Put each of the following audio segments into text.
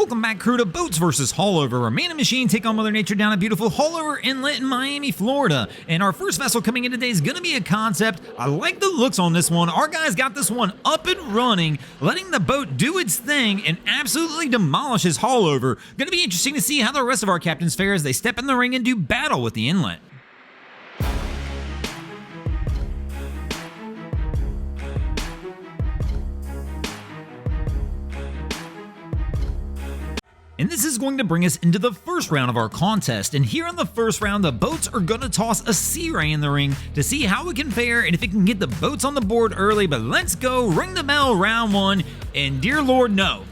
Welcome back, crew, to Boats vs. Haulover, where man and machine take on Mother Nature down at beautiful Haulover Inlet in Miami, Florida. And our first vessel coming in today is going to be a concept. I like the looks on this one. Our guys got this one up and running, letting the boat do its thing and absolutely demolishes Haulover. Going to be interesting to see how the rest of our captains fare as they step in the ring and do battle with the inlet. And this is going to bring us into the first round of our contest. And here in the first round, the boats are going to toss a Sea Ray in the ring to see how it can fare and if it can get the boats on the board early. But let's go, ring the bell, round one. And dear Lord, no.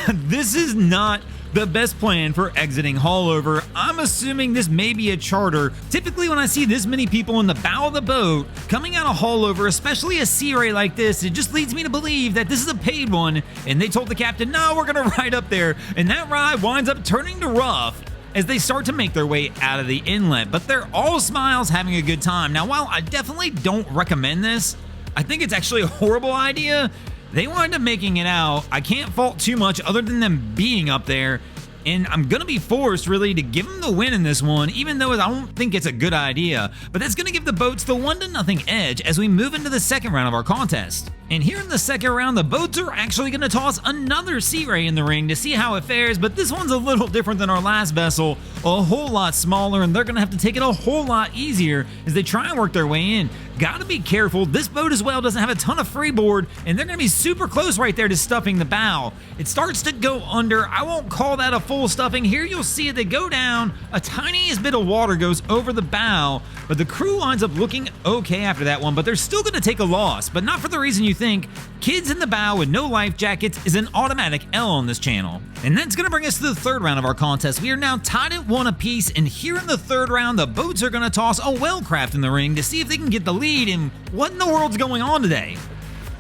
This is not the best plan for exiting Haulover. I'm assuming this may be a charter. Typically when I see this many people in the bow of the boat coming out of Haulover, especially a Sea Ray like this, it just leads me to believe that this is a paid one, and they told the captain, no, we're gonna ride up there, and that ride winds up turning to rough as they start to make their way out of the inlet. But they're all smiles, having a good time. Now, while I definitely don't recommend this, I think it's actually a horrible idea. They wind up making it out. I can't fault too much other than them being up there, and I'm gonna be forced really to give them the win in this one, even though I don't think it's a good idea. But that's gonna give the boats the 1-0 edge as we move into the second round of our contest. And here in the second round, the boats are actually gonna toss another Sea Ray in the ring to see how it fares, but this one's a little different than our last vessel, a whole lot smaller, and they're gonna have to take it a whole lot easier as they try and work their way in. Gotta be careful. This boat as well doesn't have a ton of freeboard, and they're gonna be super close right there to stuffing the bow. It starts to go under. I won't call that a full stuffing. Here you'll see it, they go down. A tiniest bit of water goes over the bow, but the crew winds up looking okay after that one, but they're still gonna take a loss, but not for the reason you think. Kids in the bow with no life jackets is an automatic L on this channel. And that's gonna bring us to the third round of our contest. We are now tied at 1 apiece, and here in the third round, the boats are gonna toss a Wellcraft in the ring to see if they can get the lead. And what in the world's going on today?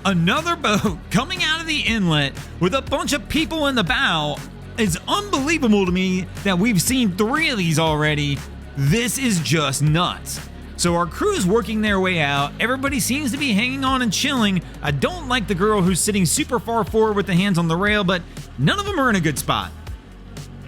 Another boat coming out of the inlet with a bunch of people in the bow. It's unbelievable to me that we've seen 3 of these already. This is just nuts. So our crew's working their way out. Everybody seems to be hanging on and chilling. I don't like the girl who's sitting super far forward with the hands on the rail, but none of them are in a good spot.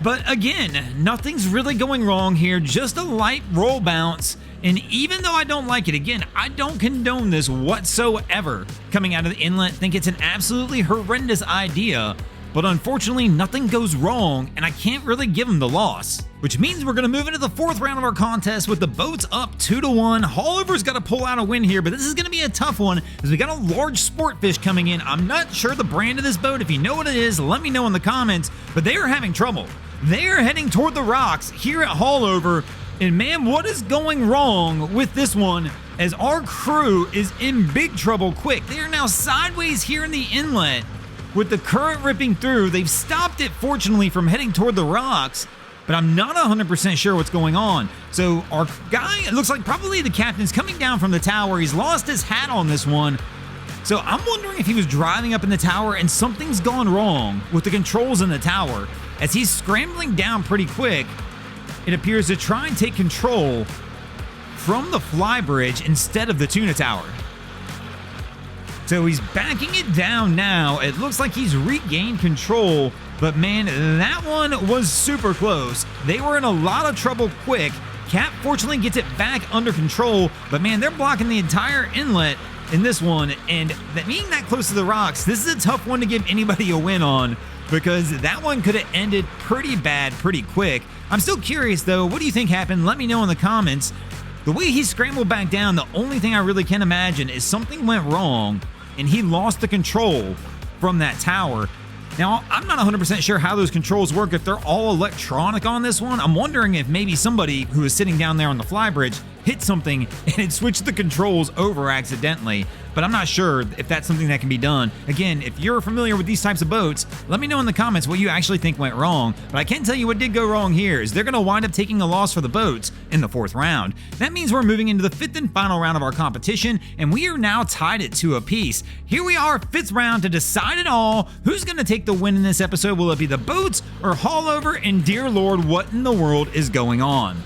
But again, nothing's really going wrong here, just a light roll bounce. And even though I don't like it, again, I don't condone this whatsoever. Coming out of the inlet, think it's an absolutely horrendous idea, but unfortunately nothing goes wrong and I can't really give them the loss. Which means we're gonna move into the fourth round of our contest with the boats up 2-1. Haulover's gotta pull out a win here, but this is gonna be a tough one as we got a large sport fish coming in. I'm not sure the brand of this boat. If you know what it is, let me know in the comments, but they are having trouble. They are heading toward the rocks here at Haulover. And man, what is going wrong with this one as our crew is in big trouble quick. They are now sideways here in the inlet with the current ripping through. They've stopped it, fortunately, from heading toward the rocks, but I'm not 100% sure what's going on. So our guy, it looks like probably the captain's coming down from the tower. He's lost his hat on this one. So I'm wondering if he was driving up in the tower and something's gone wrong with the controls in the tower. As he's scrambling down pretty quick, it appears to try and take control from the flybridge instead of the tuna tower. So he's backing it down now. It looks like he's regained control, but man, that one was super close. They were in a lot of trouble quick. Cap fortunately gets it back under control, but man, they're blocking the entire inlet in this one, and that being that close to the rocks, this is a tough one to give anybody a win on because that one could have ended pretty bad pretty quick. I'm still curious though, what do you think happened? Let me know in the comments. The way he scrambled back down, the only thing I really can imagine is something went wrong and he lost the control from that tower. Now, I'm not 100% sure how those controls work, if they're all electronic on this one. I'm wondering if maybe somebody who is sitting down there on the flybridge hit something and it switched the controls over accidentally, but I'm not sure if that's something that can be done. Again, if you're familiar with these types of boats, let me know in the comments what you actually think went wrong, but I can tell you what did go wrong here is they're gonna wind up taking a loss for the boats in the fourth round. That means we're moving into the fifth and final round of our competition, and we are now tied at 2 apiece. Here we are, fifth round to decide it all. Who's gonna take the win in this episode? Will it be the boats or Haulover? And dear Lord, what in the world is going on?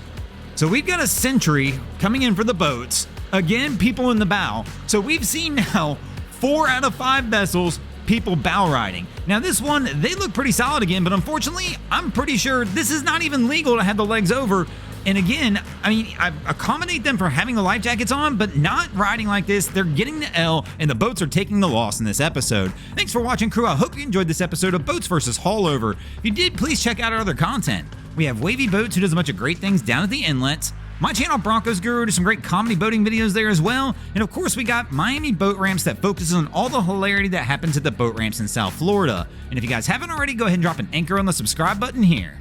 So we've got a sentry coming in for the boats. Again, people in the bow. So we've seen now 4 out of 5 vessels people bow riding. Now this one, they look pretty solid again, but unfortunately, I'm pretty sure this is not even legal to have the legs over. And again, I mean, I accommodate them for having the life jackets on, but not riding like this. They're getting the L, and the boats are taking the loss in this episode. Thanks for watching, crew. I hope you enjoyed this episode of Boats vs. Haulover. If you did, please check out our other content. We have Wavy Boats, who does a bunch of great things down at the inlets. My channel, Broncos Guru, does some great comedy boating videos there as well. And of course, we got Miami Boat Ramps that focuses on all the hilarity that happens at the boat ramps in South Florida. And if you guys haven't already, go ahead and drop an anchor on the subscribe button here.